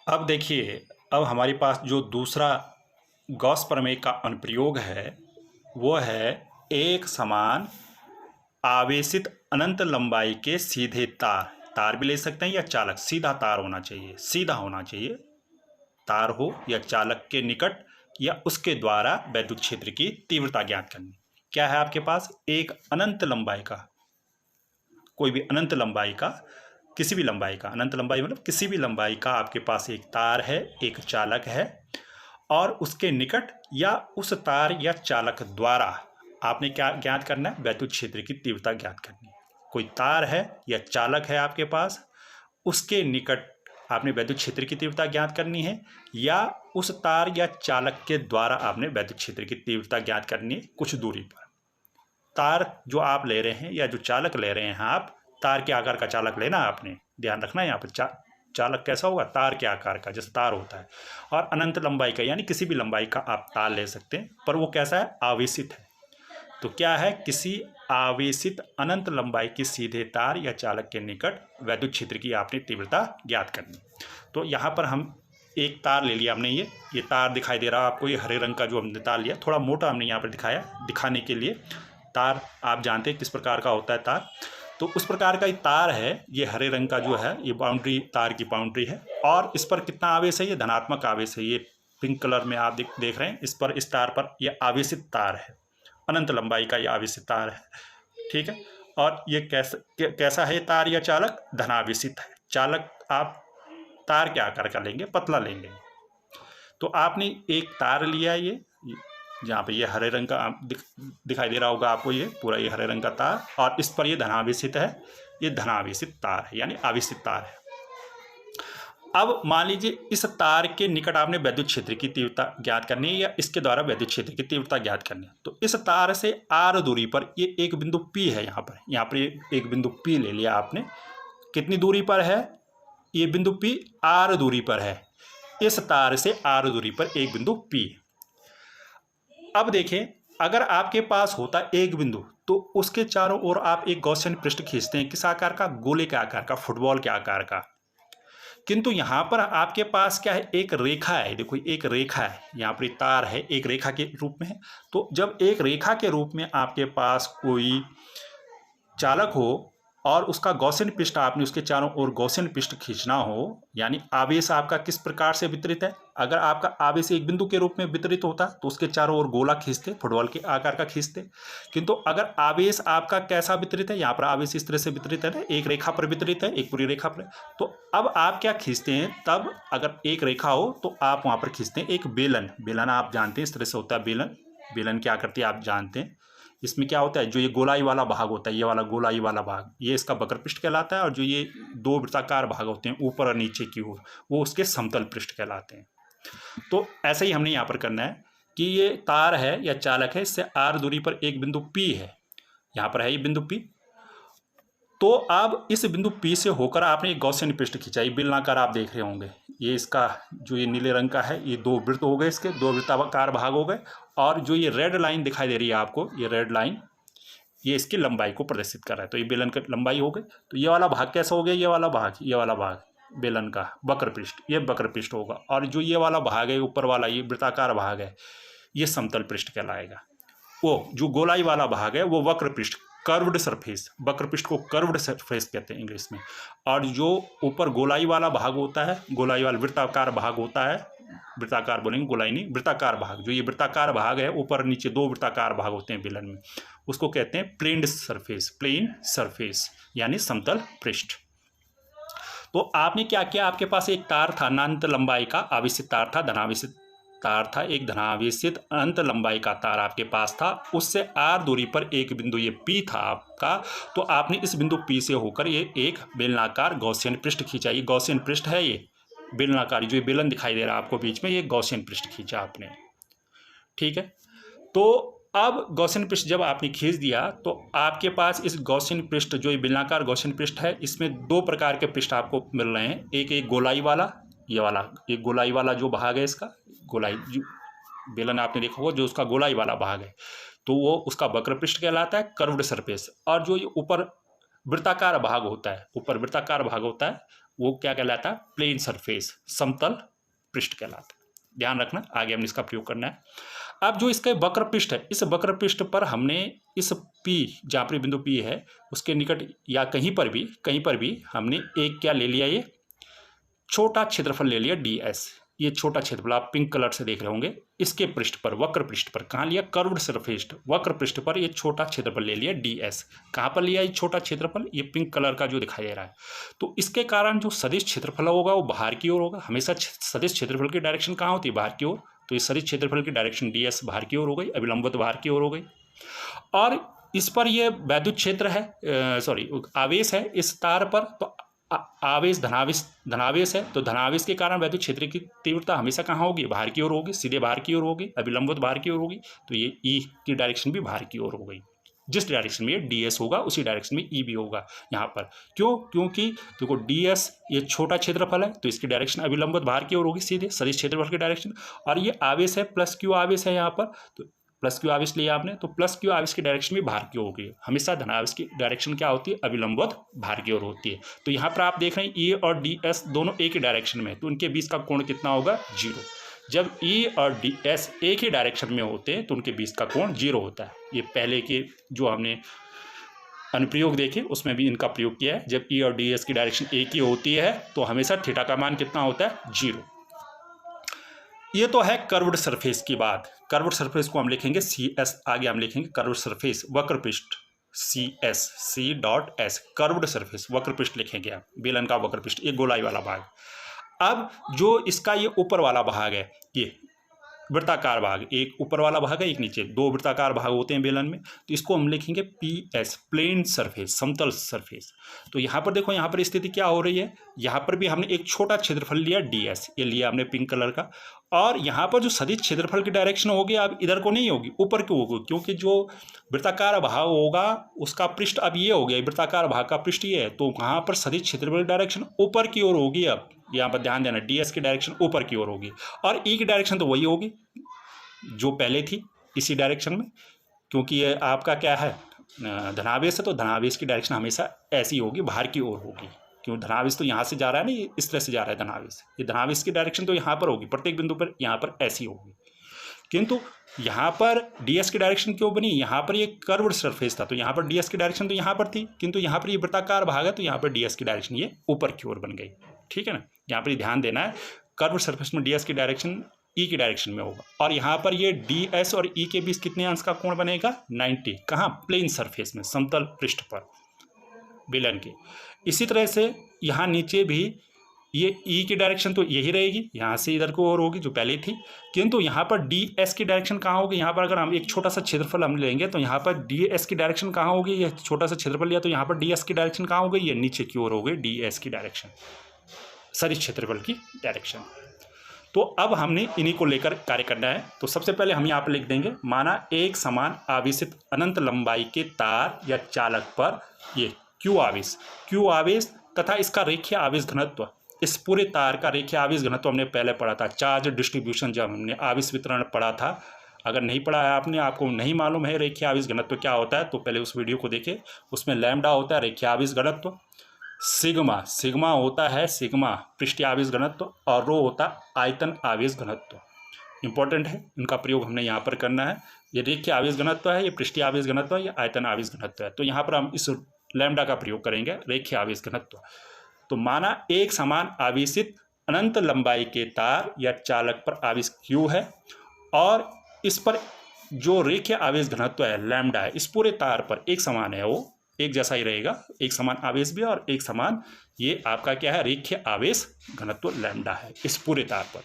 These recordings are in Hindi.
अब देखिए, अब हमारे पास जो दूसरा गॉस प्रमेय का अनुप्रयोग है, वो है एक समान आवेशित अनंत लंबाई के सीधे तार। तार भी ले सकते हैं या चालक, सीधा तार होना चाहिए, सीधा होना चाहिए। तार हो या चालक के निकट या उसके द्वारा वैद्युत क्षेत्र की तीव्रता ज्ञात करनी। क्या है आपके पास? एक अनंत लंबाई का, कोई भी अनंत लंबाई का, किसी भी लंबाई का, अनंत लंबाई मतलब किसी भी लंबाई का आपके पास एक तार है, एक चालक है, और उसके निकट या उस तार या चालक द्वारा आपने क्या ज्ञात करना है? वैद्युत क्षेत्र की तीव्रता ज्ञात करनी है। कोई तार है या चालक है आपके पास, उसके निकट आपने वैद्युत क्षेत्र की तीव्रता ज्ञात करनी है, या उस तार या चालक के द्वारा आपने वैद्युत क्षेत्र की तीव्रता ज्ञात करनी है कुछ दूरी पर। तार जो आप ले रहे हैं या जो चालक ले रहे हैं आप, तार के आकार का चालक लेना है आपने, ध्यान रखना है यहाँ पर। चालक कैसा होगा? तार के आकार का, जैसे तार होता है। और अनंत लंबाई का, यानी किसी भी लंबाई का आप तार ले सकते हैं, पर वो कैसा है? आवेशित है। तो क्या है? किसी आवेशित अनंत लंबाई के सीधे तार या चालक के निकट वैद्युत क्षेत्र की आपने तीव्रता ज्ञात करनी। तो यहाँ पर हम एक तार ले लिया हमने, ये तार दिखाई दे रहा है आपको, ये हरे रंग का जो हमने तार लिया, थोड़ा मोटा हमने यहाँ पर दिखाया दिखाने के लिए। तार आप जानते हैं किस प्रकार का होता है तार, तो उस प्रकार का ये तार है। ये हरे रंग का जो है, ये बाउंड्री, तार की बाउंड्री है, और इस पर कितना आवेश है? ये धनात्मक आवेश है। ये पिंक कलर में आप देख रहे हैं, इस पर, इस तार पर ये आवेशित तार है, अनंत लंबाई का ये आवेशित तार है, ठीक है। और ये कैसा है तार या चालक? धनावेशित है। चालक आप तार के आकार का लेंगे, पतला लेंगे। तो आपने एक तार लिया, ये जहाँ पे ये हरे रंग का दिखाई दे रहा होगा आपको, ये पूरा ये हरे रंग का तार, और इस पर ये धनावेशित है, ये धनावेशित तार है, यानी आवेशित तार है। अब मान लीजिए इस तार के निकट आपने वैद्युत क्षेत्र की तीव्रता ज्ञात करनी है, या इसके द्वारा वैद्युत क्षेत्र की तीव्रता ज्ञात करनी है। तो इस तार से r दूरी पर ये एक बिंदु P है, यहाँ पर एक बिंदु P ले लिया आपने। कितनी दूरी पर है? ये बिंदु P r दूरी पर है। इस तार से r दूरी पर एक बिंदु P। अब देखें, अगर आपके पास होता एक बिंदु, तो उसके चारों ओर आप एक गॉसियन पृष्ठ खींचते हैं। किस आकार का? गोले के आकार का, फुटबॉल के आकार का। किंतु यहाँ पर आपके पास क्या है? एक रेखा है। देखो, एक रेखा है, यहाँ पर तार है, एक रेखा के रूप में है। तो जब एक रेखा के रूप में आपके पास कोई चालक हो और उसका गॉसियन पृष्ठ, आपने उसके चारों ओर गॉसियन पृष्ठ खींचना हो, यानी आवेश आपका किस प्रकार से वितरित है? अगर आपका आवेश एक बिंदु के रूप में वितरित होता तो उसके चारों ओर गोला खींचते, फुटबॉल के आकार का खींचते। किंतु अगर आवेश आपका कैसा वितरित है? यहाँ पर आवेश इस तरह से वितरित है ना, एक रेखा पर वितरित है, एक पूरी रेखा पर। तो अब आप क्या खींचते हैं? तब अगर एक रेखा हो तो आप वहाँ पर खींचते हैं एक बेलन। बेलन आप जानते हैं, इस तरह से होता है बेलन। बेलन क्या करती है आप जानते हैं। इसमें क्या होता है? जो ये गोलाई वाला भाग होता है, ये वाला गोलाई वाला भाग, ये इसका वक्र पृष्ठ कहलाता है, और जो ये दो वृत्ताकार भाग होते हैं ऊपर और नीचे की ओर, वो उसके समतल पृष्ठ कहलाते हैं। तो ऐसे ही हमने यहाँ पर करना है कि ये तार है या चालक है, इससे r दूरी पर एक बिंदु P है, यहाँ पर है ये बिंदु P। तो अब इस बिंदु P से होकर आपने एक गॉसियन पृष्ठ खींचा, ये बेलनाकार आप देख रहे होंगे। ये इसका जो ये नीले रंग का है, ये दो वृत्त हो गए, इसके दो वृत्ताकार भाग हो गए। और जो ये रेड लाइन दिखाई दे रही है आपको, ये रेड लाइन, ये इसकी लंबाई को प्रदर्शित कर रहा है। तो ये बेलन की लंबाई हो गई। तो ये वाला भाग कैसा हो गया? ये वाला भाग बेलन का वक्र पृष्ठ, ये वक्र पृष्ठ होगा। और जो ये वाला भाग है, ऊपर वाला ये वृत्ताकार भाग है, ये समतल पृष्ठ कहलाएगा। वो जो गोलाई वाला भाग है वो वक्र पृष्ठ, कर्व्ड सरफेस, वक्र पृष्ठ को कर्व्ड सरफेस कहते हैं इंग्लिश में। और जो ऊपर गोलाई वाला भाग होता है, गोलाई वाला वृत्ताकार भाग होता है, वृत्ताकार बोलेंगे, गोलाई नहीं, वृत्ताकार भाग, जो ये वृत्ताकार भाग है, ऊपर नीचे दो वृत्ताकार भाग होते हैं बेलन में, उसको कहते हैं प्लेन्ड सरफेस, प्लेन सरफेस, यानी समतल पृष्ठ। तो आपने क्या किया? आपके पास एक तार था, अनंत लंबाई का आवेशित तार था, धनावेशित तार था, एक धनावेशित अनंत लंबाई का तार आपके पास था। उससे r दूरी पर एक बिंदु ये P था आपका। तो आपने इस बिंदु P से होकर ये एक बेलनाकार गॉसियन पृष्ठ खींचा। ये गॉसियन पृष्ठ है, ये बेलनाकार, जो ये बेलन दिखाई दे रहा है आपको बीच में, ये गॉसियन पृष्ठ खींचा आपने, ठीक है। तो अब गॉसियन पृष्ठ जब आपने खींच दिया, तो आपके पास इस गॉसियन पृष्ठ, जो ये बेलनाकार गॉसियन पृष्ठ है, इसमें दो प्रकार के पृष्ठ आपको मिल रहे हैं। एक गोलाई वाला, ये वाला एक गोलाई वाला जो भाग है, इसका गोलाई जो बेलन आपने देखा होगा, जो उसका गोलाई वाला भाग है, तो वो उसका वक्र पृष्ठ कहलाता है, कर्व्ड सरफेस। और जो ये ऊपर वृत्ताकार भाग होता है, ऊपर वृत्ताकार भाग होता है, वो क्या कहलाता है? प्लेन सरफेस, समतल पृष्ठ कहलाता है। ध्यान रखना, आगे हमने इसका प्रयोग करना है। अब जो इसका वक्र पृष्ठ है, इस वक्र पृष्ठ पर हमने इस P, जहाँ पर बिंदु P है उसके निकट या कहीं पर भी हमने एक क्या ले लिया, ये छोटा क्षेत्रफल ले लिया ds। ये छोटा क्षेत्रफल आप पिंक कलर से देख रहे होंगे, इसके पृष्ठ पर, वक्र पृष्ठ पर, कहाँ लिया? कर्व्ड सरफेस, वक्र पृष्ठ पर ये छोटा क्षेत्रफल ले लिया ds। कहाँ पर लिया ये छोटा क्षेत्रफल? ये पिंक कलर का जो दिखाई दे रहा है। तो इसके कारण जो सदिश क्षेत्रफल होगा वो बाहर की ओर होगा। हमेशा सदिश क्षेत्रफल की डायरेक्शन कहाँ होती है? बाहर की ओर। तो ये सदिश क्षेत्रफल की डायरेक्शन ds बाहर की ओर हो गई, अभिलंबवत बाहर की ओर हो गई। और इस पर ये वैद्युत क्षेत्र है, आवेश है इस तार पर, तो आवेश धनावेश है, तो धनावेश के कारण वैद्युत क्षेत्र की तीव्रता हमेशा कहाँ होगी? बाहर की ओर होगी, सीधे बाहर की ओर होगी, अभिलंबवत बाहर की ओर होगी। तो ये ई की डायरेक्शन भी बाहर की ओर हो गई। जिस डायरेक्शन में ये ds होगा उसी डायरेक्शन में ई भी होगा यहाँ पर। क्यों? क्योंकि देखो ds ये छोटा क्षेत्रफल है, तो इसकी डायरेक्शन अभिलंबवत बाहर की ओर होगी, सीधे सदिश क्षेत्रफल की डायरेक्शन। और ये आवेश है, प्लस क्यू आवेश है यहाँ पर, तो प्लस क्यू आवेश लिया आपने, तो प्लस क्यू आवेश की डायरेक्शन भी बाहर की ओर होगी। हमेशा धनावेश की डायरेक्शन क्या होती है? अभिलंबवत बाहर की ओर होती है। तो यहाँ पर आप देख रहे हैं ई और ds दोनों एक ही डायरेक्शन में, तो उनके बीच का कोण कितना होगा? 0। जब ई और ds एक ही डायरेक्शन में होते हैं तो उनके बीच का कोण 0 होता है। ये पहले के जो हमने अनुप्रयोग देखे उसमें भी इनका प्रयोग किया है। जब ई और ds की डायरेक्शन एक ही होती है तो हमेशा थीटा का मान कितना होता है? 0। ये तो है कर्व्ड सरफेस की बात। कर्व्ड सरफेस को हम लिखेंगे CS, आगे हम लिखेंगे कर्व्ड सरफेस, वक्र पृष्ठ, C.S, कर्व्ड सरफेस, वक्र पृष्ठ लिखेंगे आप, बेलन का वक्र पृष्ठ, ये गोलाई वाला भाग। अब जो इसका ये ऊपर वाला भाग है, ये वृत्ताकार भाग, एक ऊपर वाला भाग है, एक नीचे, दो वृत्ताकार भाग होते हैं बेलन में, तो इसको हम लिखेंगे PS, प्लेन सरफेस, समतल सरफेस। तो यहाँ पर देखो, यहाँ पर स्थिति क्या हो रही है? यहाँ पर भी हमने एक छोटा क्षेत्रफल लिया ds, ये लिया हमने पिंक कलर का, और यहाँ पर जो सदिश क्षेत्रफल की डायरेक्शन होगी अब इधर को नहीं होगी, ऊपर की होगी, क्योंकि जो वृत्ताकार भाग होगा उसका पृष्ठ अब ये हो गया, वृत्ताकार भाग का पृष्ठ ये है, तो वहाँ पर सदिश क्षेत्रफल की डायरेक्शन ऊपर की ओर होगी। अब यहाँ पर ध्यान देना, ds की डायरेक्शन ऊपर की ओर होगी, और e की डायरेक्शन तो वही होगी जो पहले थी, इसी डायरेक्शन में, क्योंकि ये आपका क्या है? धनावेश है, तो धनावेश की डायरेक्शन हमेशा ऐसी होगी, बाहर की ओर होगी। क्यों? धनावेश तो यहाँ से जा रहा है ना, इस तरह से जा रहा है धनावेश, ये धनावेश की डायरेक्शन तो यहाँ पर होगी, प्रत्येक बिंदु पर यहाँ पर ऐसी होगी। किंतु यहाँ पर ds की डायरेक्शन क्यों बनी? यहाँ पर ये कर्व्ड सरफेस था, तो यहाँ पर ds की डायरेक्शन तो यहाँ पर थी, किंतु यहाँ पर ये वृत्ताकार भाग है, तो यहाँ पर ds की डायरेक्शन ये ऊपर की ओर बन गई। ठीक है ना, यहाँ पर ध्यान देना है, कर्व्ड सरफेस में ds की डायरेक्शन ई की डायरेक्शन में होगा, और यहाँ पर ये ds और ई के बीच कितने अंश का कोण बनेगा? 90। कहाँ? प्लेन सरफेस में, समतल पृष्ठ पर बेलन के। इसी तरह से यहाँ नीचे भी ये ई की डायरेक्शन तो यही रहेगी, यहाँ से इधर को और होगी जो पहले थी, किंतु यहाँ पर ds की डायरेक्शन कहाँ होगी? यहाँ पर अगर हम एक छोटा सा क्षेत्रफल हम लेंगे तो यहाँ पर ds की डायरेक्शन कहाँ होगी? ये छोटा सा क्षेत्रफल लिया तो यहाँ पर ds की डायरेक्शन कहाँ हो गई? ये नीचे की ओर हो गई ds की डायरेक्शन, सदिश क्षेत्रफल की डायरेक्शन। तो अब हमने इन्हीं को लेकर कार्य करना है। तो सबसे पहले हम यहाँ पर लिख देंगे, माना एक समान आवेशित अनंत लंबाई के तार या चालक पर ये Q आवेश तथा इसका रेखीय आवेश घनत्व, इस पूरे तार का रेखीय आवेश घनत्व हमने पहले पढ़ा था, चार्ज डिस्ट्रीब्यूशन, जब हमने आवेश वितरण पढ़ा था। अगर नहीं पढ़ा है आपने, आपको नहीं मालूम है रेखीय आवेश घनत्व क्या होता है, तो पहले उस वीडियो को देखें। उसमें लैम्डा होता है रेखीय आवेश घनत्व, सिग्मा होता है पृष्ठीय आवेश घनत्व, और रो होता आयतन आवेश घनत्व। इंपॉर्टेंट है, इनका प्रयोग हमने यहाँ पर करना है। ये रेखीय आवेश घनत्व है, ये पृष्ठीय आवेश घनत्व है, ये आयतन आवेश घनत्व है। तो यहाँ पर हम इस लैम्डा का प्रयोग करेंगे, रेखीय आवेश घनत्व। तो माना एक समान आवेशित अनंत लंबाई के तार या चालक पर आवेश Q है, और इस पर जो रेखीय आवेश घनत्व है लैम्डा है, इस पूरे तार पर एक समान है, वो एक जैसा ही रहेगा, एक समान आवेश भी और एक समान ये आपका क्या है? रेखीय आवेश घनत्व लैम्डा है इस पूरे तार पर।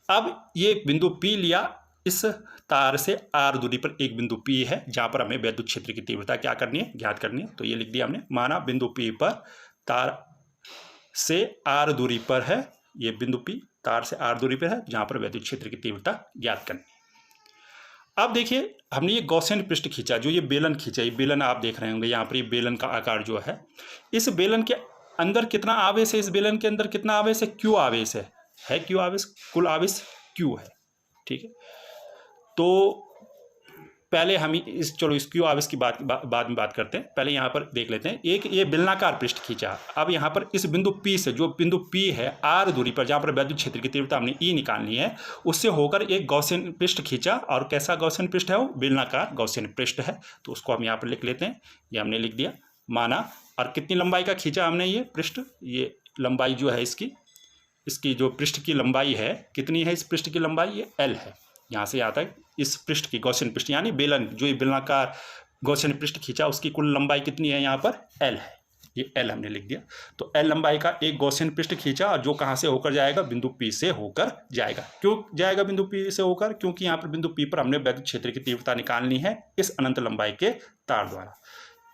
अब ये बिंदु P लिया, इस तार से r दूरी पर एक बिंदु P है जहां पर हमें विद्युत क्षेत्र की तीव्रता क्या करनी है? ज्ञात करनी है। तो ये लिख दिया हमने, माना बिंदु P पर तार से r दूरी पर है, ये बिंदु P तार से r दूरी पर है जहां पर विद्युत क्षेत्र की तीव्रता ज्ञात करनी है। अब देखिए, हमने ये गॉसियन पृष्ठ खींचा, जो ये बेलन खींचा, ये बेलन आप देख रहे होंगे यहाँ पर, ये बेलन का आकार जो है, इस बेलन के अंदर कितना आवेश है? इस बेलन के अंदर कितना आवेश है? Q आवेश है Q आवेश, कुल आवेश Q है। ठीक है, तो पहले हम चलो इसकी अब इसकी बाद में बात करते हैं। पहले यहाँ पर देख लेते हैं, एक ये बेलनाकार पृष्ठ खींचा। अब यहाँ पर इस बिंदु P से, जो बिंदु P है r दूरी पर, जहाँ पर वैद्युत क्षेत्र की तीव्रता हमने E निकालनी है, उससे होकर एक गॉसियन पृष्ठ खींचा। और कैसा गॉसियन पृष्ठ है वो? बेलनाकार गॉसियन पृष्ठ है। तो उसको हम यहाँ पर लिख लेते हैं, ये हमने लिख दिया, माना। और कितनी लंबाई का खींचा हमने ये पृष्ठ? ये लंबाई जो है इसकी जो पृष्ठ की लंबाई है, कितनी है इस पृष्ठ की लंबाई? ये L है। यहाँ से यहाँ तक इस पृष्ठ की गॉसियन पृष्ठ यानी बेलन, जो ये बेलनाकार गॉसियन पृष्ठ खींचा, उसकी कुल लंबाई कितनी है? यहाँ पर L है। ये L हमने लिख दिया। तो L लंबाई का एक गॉसियन पृष्ठ खींचा, और जो कहाँ से होकर जाएगा? बिंदु P से होकर जाएगा। क्यों जाएगा बिंदु P से होकर? क्योंकि यहाँ पर बिंदु P पर हमने वैद्युत क्षेत्र की तीव्रता निकालनी है इस अनंत लंबाई के तार द्वारा।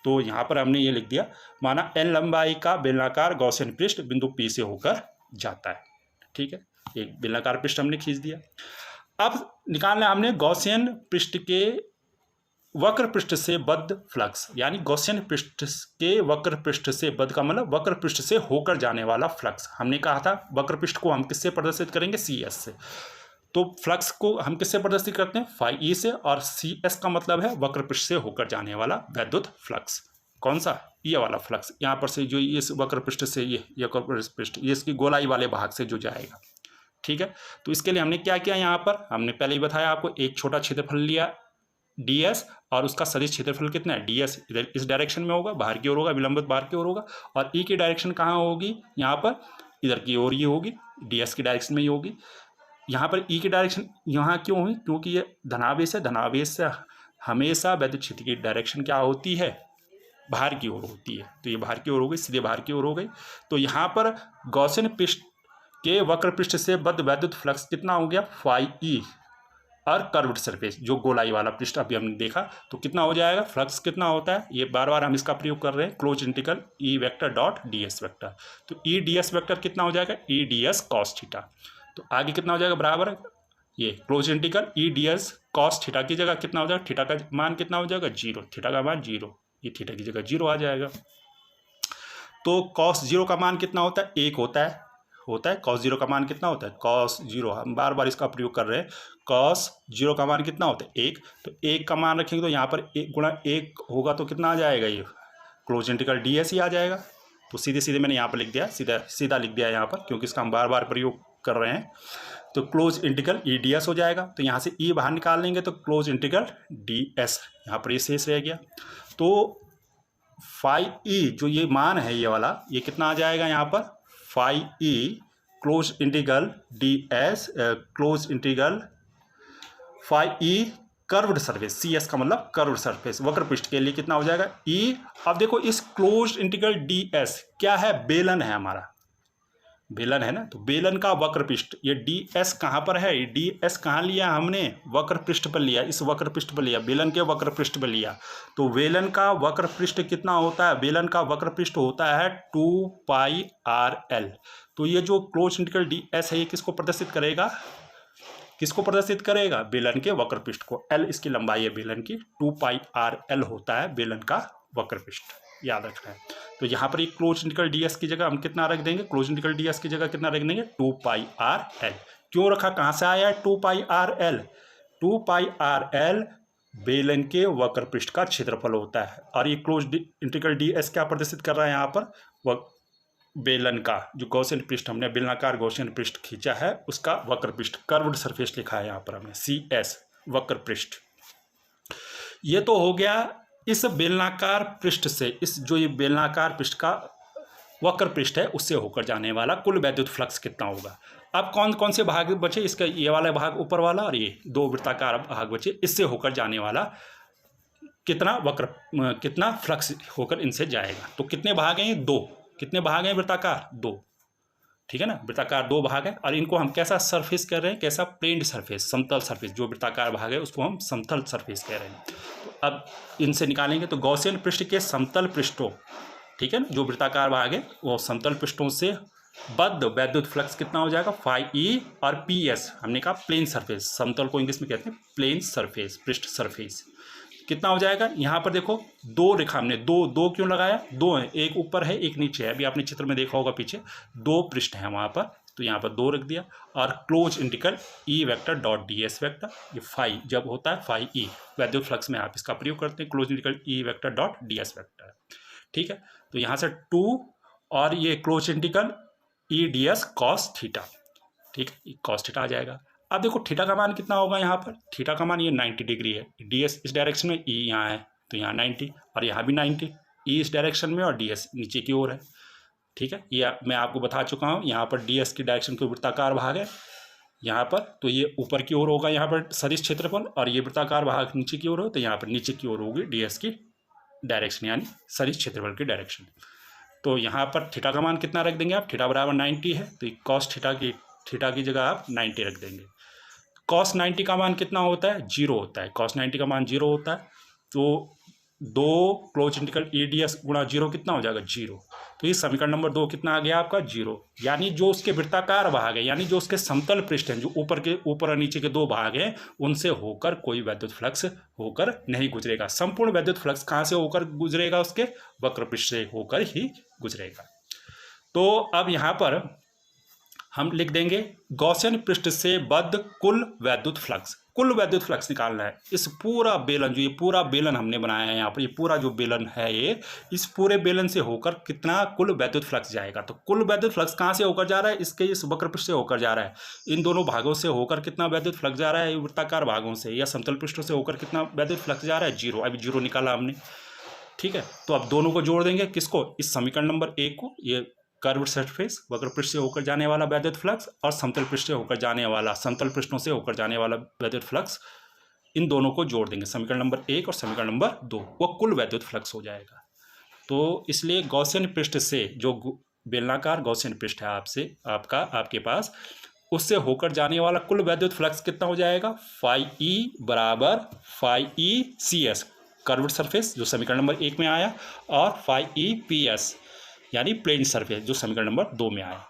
तो यहाँ पर हमने ये लिख दिया, माना L लंबाई का बेलनाकार गॉसियन पृष्ठ बिंदु P से होकर जाता है। ठीक है, एक बेलनाकार पृष्ठ हमने खींच दिया। अब निकालना है हमने गॉसियन पृष्ठ के वक्र पृष्ठ से बद्ध फ्लक्स, यानी गॉसियन पृष्ठ के वक्र पृष्ठ से बद्ध का मतलब वक्र पृष्ठ से होकर जाने वाला फ्लक्स। हमने कहा था वक्र पृष्ठ को हम किससे प्रदर्शित करेंगे? CS से। तो फ्लक्स को हम किससे प्रदर्शित करते हैं? फाई E से। और CS का मतलब है वक्र पृष्ठ से होकर जाने वाला वैद्युत फ्लक्स। कौन सा? ये वाला फ्लक्स, यहाँ पर से जो इस वक्र पृष्ठ से ये वक्र पृष्ठ, ये इसकी गोलाई वाले भाग से जो जाएगा। ठीक है, तो इसके लिए हमने क्या किया? यहाँ पर हमने पहले ही बताया आपको, एक छोटा क्षेत्रफल लिया DS, और उसका सदिश क्षेत्रफल कितना है? DS इधर इस डायरेक्शन में होगा, बाहर की ओर होगा, विलंबित बाहर की ओर होगा। और E की डायरेक्शन कहाँ होगी? यहाँ पर इधर की ओर ही होगी, DS की डायरेक्शन में ही होगी। यहाँ पर E की डायरेक्शन यहाँ क्यों हुई? क्योंकि ये धनावेश है। धनावेश से हमेशा वैद्युत क्षेत्र की डायरेक्शन क्या होती है? बाहर की ओर होती है। तो ये बाहर की ओर हो गई, सीधे बाहर की ओर हो गई। तो यहाँ पर गॉसियन पृष्ठ के वक्र पृष्ठ से बद्ध वैद्युत फ्लक्स कितना हो गया? Phi E। और कर्व्ड सरफेस, जो गोलाई वाला पृष्ठ अभी हमने देखा, तो कितना हो जाएगा? फ्लक्स कितना होता है? ये बार बार हम इसका प्रयोग कर रहे हैं, close integral E vector dot DS vector. तो E DS वेक्टर कितना हो जाएगा? E DS cos theta. तो आगे कितना हो जाएगा? बराबर ये close integral E DS cos theta की जगह कितना हो जाएगा? थीटा का मान कितना हो जाएगा? 0। थीटा का मान 0, ये थीटा की जगह 0 आ जाएगा। तो cos 0 का मान कितना होता है? 1 होता है। cos 0 का मान कितना होता है? cos 0, हम बार बार इसका प्रयोग कर रहे हैं। cos 0 का मान कितना होता है? 1। तो 1 का मान रखेंगे तो यहाँ पर 1 गुणा 1 होगा, तो कितना आ जाएगा? ये क्लोज इंटीग्रल DS ही आ जाएगा। तो सीधे सीधे मैंने यहाँ पर लिख दिया, सीधा लिख दिया यहाँ पर, क्योंकि इसका हम बार बार प्रयोग कर रहे हैं। तो क्लोज इंटीग्रल E DS हो जाएगा। तो यहाँ से E बाहर निकाल लेंगे तो क्लोज इंटीग्रल DS, यहाँ पर ये शेष रह गया। तो फाई E जो ये मान है, ये वाला, ये कितना आ जाएगा? यहाँ पर phi E close integral DS close integral phi E curved surface, CS का मतलब कर्व्ड सरफेस, वक्र पृष्ठ के लिए कितना हो जाएगा? E। अब देखो इस क्लोज इंटीग्रल DS क्या है? बेलन है हमारा, बेलन है ना। तो बेलन का वक्र पृष्ठ, ये DS कहाँ पर है? DS कहाँ लिया हमने? वक्र पृष्ठ पर लिया, इस वक्र पृष्ठ पर लिया, बेलन के वक्र पृष्ठ पर लिया। तो बेलन का वक्र पृष्ठ कितना होता है? बेलन का वक्र पृष्ठ होता है 2πRL। तो ये जो क्लोज इंटीग्रल DS है, ये किसको प्रदर्शित करेगा? किसको प्रदर्शित करेगा? बेलन के वक्र पृष्ठ को। L इसकी लंबाई है बेलन की, 2πRL होता है बेलन का वक्र पृष्ठ, याद रखना है। तो यहाँ पर एक क्लोज इंटीग्रल DS की जगह हम कितना रख देंगे? क्लोज इंटीग्रल DS की जगह कितना रख देंगे? 2πRL। क्यों रखा? कहाँ से आया है 2πRL? 2πRL बेलन के वक्र पृष्ठ का क्षेत्रफल होता है। और ये क्लोज इंटीग्रल DS क्या प्रदर्शित कर रहा है? यहाँ पर वह बेलन का जो गॉसियन पृष्ठ, हमने बेलनाकार गॉसियन पृष्ठ खींचा है, उसका वक्र पृष्ठ, कर्व्ड सरफेस लिखा है यहाँ पर हमने, CS वक्र पृष्ठ। ये तो हो गया इस बेलनाकार पृष्ठ से, इस जो ये बेलनाकार पृष्ठ का वक्र पृष्ठ है उससे होकर जाने वाला कुल वैद्युत फ्लक्स कितना होगा। अब कौन कौन से भाग बचे? इसका ये वाला भाग ऊपर वाला, और ये दो वृत्ताकार भाग बचे, इससे होकर जाने वाला कितना फ्लक्स होकर इनसे जाएगा। तो कितने भाग हैं ये? 2। कितने भाग हैं वृत्ताकार? 2। ठीक है ना, वृत्ताकार 2 भाग है। और इनको हम कैसा सरफेस कह रहे हैं? कैसा? प्लेन्ड सरफेस, समतल सरफेस। जो वृत्ताकार भाग है उसको हम समतल सरफेस कह रहे हैं। तो अब इनसे निकालेंगे तो गॉसियन पृष्ठ के समतल पृष्ठों, ठीक है ना, जो वृत्ताकार भाग है वो समतल पृष्ठों से बद्ध वैद्युत फ्लक्स कितना हो जाएगा? Phi E। और PS हमने कहा प्लेन सरफेस, समतल को इंग्लिश में कहते हैं प्लेन सरफेस, पृष्ठ सरफेस। कितना हो जाएगा? यहाँ पर देखो 2 रेखा हमने, दो क्यों लगाया? 2 है, एक ऊपर है एक नीचे है। अभी आपने चित्र में देखा होगा पीछे 2 पृष्ठ हैं वहाँ पर, तो यहाँ पर 2 रख दिया। और close integral E vector dot D S vector, ये फाई जब होता है फाई ई वैद्युत फ्लक्स में आप इसका प्रयोग करते हैं, close integral E vector dot D S vector. ठीक है, तो यहाँ से 2 और ये close integral E D S cos theta. ठीक है, कॉस थीटा आ जाएगा। अब देखो थीटा का मान कितना होगा, यहाँ पर थीटा का मान ये 90 डिग्री है, डी एस इस डायरेक्शन में, ई यहाँ है तो यहाँ 90 और यहाँ भी 90, ई इस डायरेक्शन में और डी एस नीचे की ओर है। ठीक है, ये मैं आपको बता चुका हूँ, यहाँ पर डी एस की डायरेक्शन को वृत्ताकार भाग है यहाँ पर, तो ये ऊपर की ओर होगा यहाँ पर सदिश क्षेत्रफल, और ये वृत्ताकार भाग नीचे की ओर हो तो यहाँ पर नीचे की ओर होगी डी एस की डायरेक्शन, यानी सदिश क्षेत्रफल की डायरेक्शन। तो यहाँ पर थीटा का मान कितना रख देंगे आप, थीटा बराबर 90 है तो कॉस थीटा की जगह आप 90 रख देंगे। कॉस 90 का मान कितना होता है, 0 होता है, कॉस 90 का मान 0 होता है। तो 2 close integral E D S गुणा 0 कितना हो जाएगा, 0। तो ये समीकरण नंबर 2 कितना आ गया आपका, 0। यानी जो उसके वृत्ताकार भाग है, यानी जो उसके समतल पृष्ठ हैं, जो ऊपर और नीचे के 2 भाग हैं, उनसे होकर कोई वैद्युत फ्लक्स होकर नहीं गुजरेगा। संपूर्ण वैद्युत फ्लक्स कहाँ से होकर गुजरेगा, उसके वक्र पृष्ठ से होकर ही गुजरेगा। तो अब यहाँ पर हम लिख देंगे गॉसियन पृष्ठ से बद्ध कुल वैद्युत फ्लक्स। कुल वैद्युत फ्लक्स निकालना है। इस पूरा बेलन, जो ये पूरा बेलन हमने बनाया है यहाँ पर, ये पूरा जो बेलन है ये, इस पूरे बेलन से होकर कितना कुल वैद्युत फ्लक्स जाएगा। तो कुल वैद्युत फ्लक्स कहाँ से होकर जा रहा है, इसके इस वक्र पृष्ठ से होकर जा रहा है। इन दोनों भागों से होकर कितना वैद्युत फ्लक्स जा रहा है, वृत्ताकार भागों से या समतल पृष्ठों से होकर कितना वैद्युत फ्लक्स जा रहा है, 0। अभी 0 निकाला हमने। ठीक है, तो अब दोनों को जोड़ देंगे, किसको, इस समीकरण नंबर 1 को, ये कर्व सरफेस वक्र पृष्ठ से होकर जाने वाला वैद्युत फ्लक्स और समतल पृष्ठ से होकर जाने वाला, समतल पृष्ठों से होकर जाने वाला वैद्युत फ्लक्स, इन दोनों को जोड़ देंगे, समीकरण नंबर 1 और समीकरण नंबर 2, वो कुल वैद्युत फ्लक्स हो जाएगा। तो इसलिए गॉसियन पृष्ठ से, जो बेलनाकार गॉसियन पृष्ठ है आपके पास, उससे होकर जाने वाला कुल वैद्युत फ्लक्स कितना हो जाएगा, फाई ई बराबर phi E C S curved surface, जो समीकरण नंबर 1 में आया, और फाई ई पी एस यानी प्लेन सरफेस, जो समीकरण नंबर 2 में आया।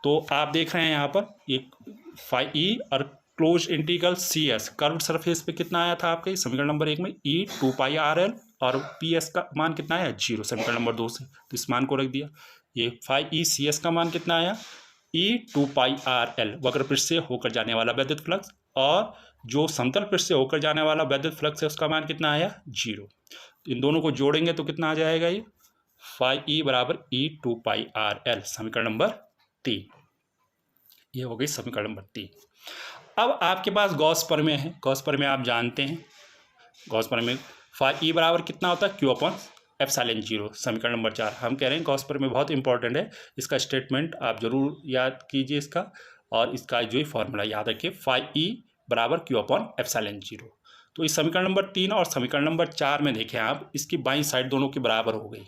तो आप देख रहे हैं यहाँ पर एक फाई ई और close integral C S curved surface पे कितना आया था आपके समीकरण नंबर 1 में, ई 2 पाई आर एल, और पी एस का मान कितना आया, 0 समीकरण नंबर 2 से, तो इस मान को रख दिया। ये फाई ई सी एस का मान कितना आया, ई 2 पाई आर एल वक्र पृष्ठ से होकर जाने वाला वैद्युत फ्लक्स, और जो समतल पृष्ठ से होकर जाने वाला वैद्युत फ्लक्स है उसका मान कितना आया, 0। इन दोनों को जोड़ेंगे तो कितना आ जाएगा, ये फाई ई बराबर ई 2 पाई आर एल, समीकरण नंबर 3। ये हो गई समीकरण नंबर 3। अब आपके पास गॉस प्रमेय है। गॉस प्रमेय आप जानते हैं, गॉस प्रमेय फाई ई बराबर कितना होता है, क्यू अपॉन एप्सिलॉन 0, समीकरण नंबर 4। हम कह रहे हैं गॉस प्रमेय बहुत इंपॉर्टेंट है, इसका स्टेटमेंट आप जरूर याद कीजिए इसका, और इसका जो फॉर्मूला याद रखिए, फाई ई बराबर क्यू अपॉन एप्सिलॉन 0। तो इस समीकरण नंबर 3 और समीकरण नंबर 4 में देखें आप, इसकी बाईं साइड दोनों के बराबर हो गई।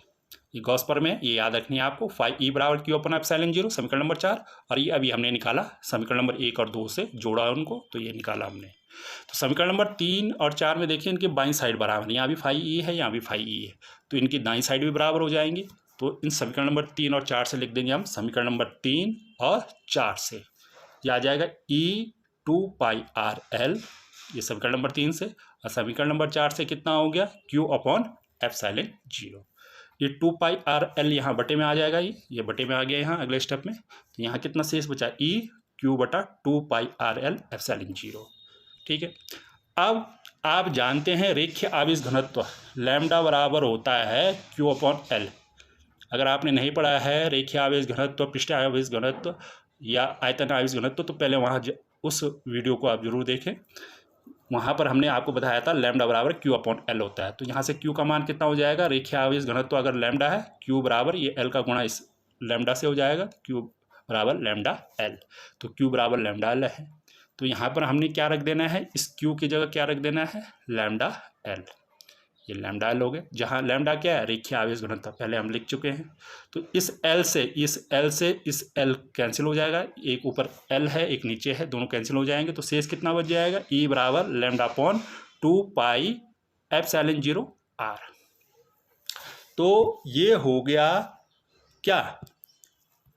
ये गॉस प्रमेय, ये याद रखनी है आपको, फाई ई बराबर क्यू अपॉन एप्सिलॉन 0 समीकरण नंबर 4, और ये अभी हमने निकाला समीकरण नंबर 1 और 2 से जोड़ा उनको, तो ये निकाला हमने। तो समीकरण नंबर 3 और 4 में देखिए इनके बाईं साइड बराबर, यहाँ भी फाई ई है, यहाँ भी फाई ई है, तो इनकी दाईं साइड भी बराबर हो जाएंगी। तो इन समीकरण नंबर 3 और 4 से लिख देंगे हम, समीकरण नंबर 3 और 4 से यह आ जाएगा ई 2 पाई आर एल, ये समीकरण नंबर 3 से, और समीकरण नंबर 4 से कितना हो गया, क्यू अपॉन एप्सिलॉन 0। ये 2 पाई आर एल यहाँ बटे में आ जाएगा, ये बटे में आ गया यहाँ अगले स्टेप में। तो यहाँ कितना शेष बचा, ई क्यू बटा 2 पाई आर एल एप्सिलॉन 0। ठीक है, अब आप जानते हैं रेखीय आवेश घनत्व लैम्डा बराबर होता है क्यू अपॉन एल। अगर आपने नहीं पढ़ा है रेखीय आवेश घनत्व, पृष्ठ आवेश घनत्व या आयतन आवेश घनत्व, तो पहले वहाँ उस वीडियो को आप जरूर देखें, वहाँ पर हमने आपको बताया था लैम्डा बराबर क्यू अपॉन एल होता है। तो यहाँ से क्यू का मान कितना हो जाएगा, रेखीय आवेश घनत्व अगर लैम्डा है, क्यू बराबर ये एल का गुणा इस लैम्डा से हो जाएगा, क्यू बराबर लैम्डा एल, तो क्यू बराबर लैम्डा एल है। तो यहाँ पर हमने क्या रख देना है, इस क्यू की जगह क्या रख देना है, लैम्डा एल, ये लैम्डा एल हो गए, जहाँ लैम्डा क्या है, रेखीय आवेश घनत्व पहले हम लिख चुके हैं। तो इस एल से इस एल कैंसिल हो जाएगा, एक ऊपर एल है एक नीचे है, दोनों कैंसिल हो जाएंगे, तो शेष कितना बच जाएगा, ई बराबर lambda upon 2 pi epsilon 0 R. तो ये हो गया क्या,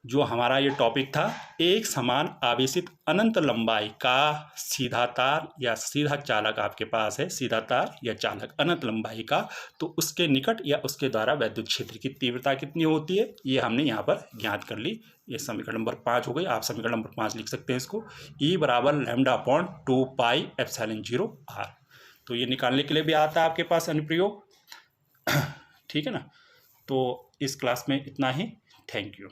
जो हमारा ये टॉपिक था, एक समान आवेशित अनंत लंबाई का सीधा तार या सीधा चालक आपके पास है, सीधा तार या चालक अनंत लंबाई का, तो उसके निकट या उसके द्वारा वैद्युत क्षेत्र की तीव्रता कितनी होती है, ये हमने यहाँ पर ज्ञात कर ली। ये समीकरण नंबर 5 हो गई। आप समीकरण नंबर 5 लिख सकते हैं इसको, E बराबर λ/2πε0 r। तो ये निकालने के लिए भी आता है आपके पास अनुप्रयोग। ठीक है ना। तो इस क्लास में इतना ही। Thank you.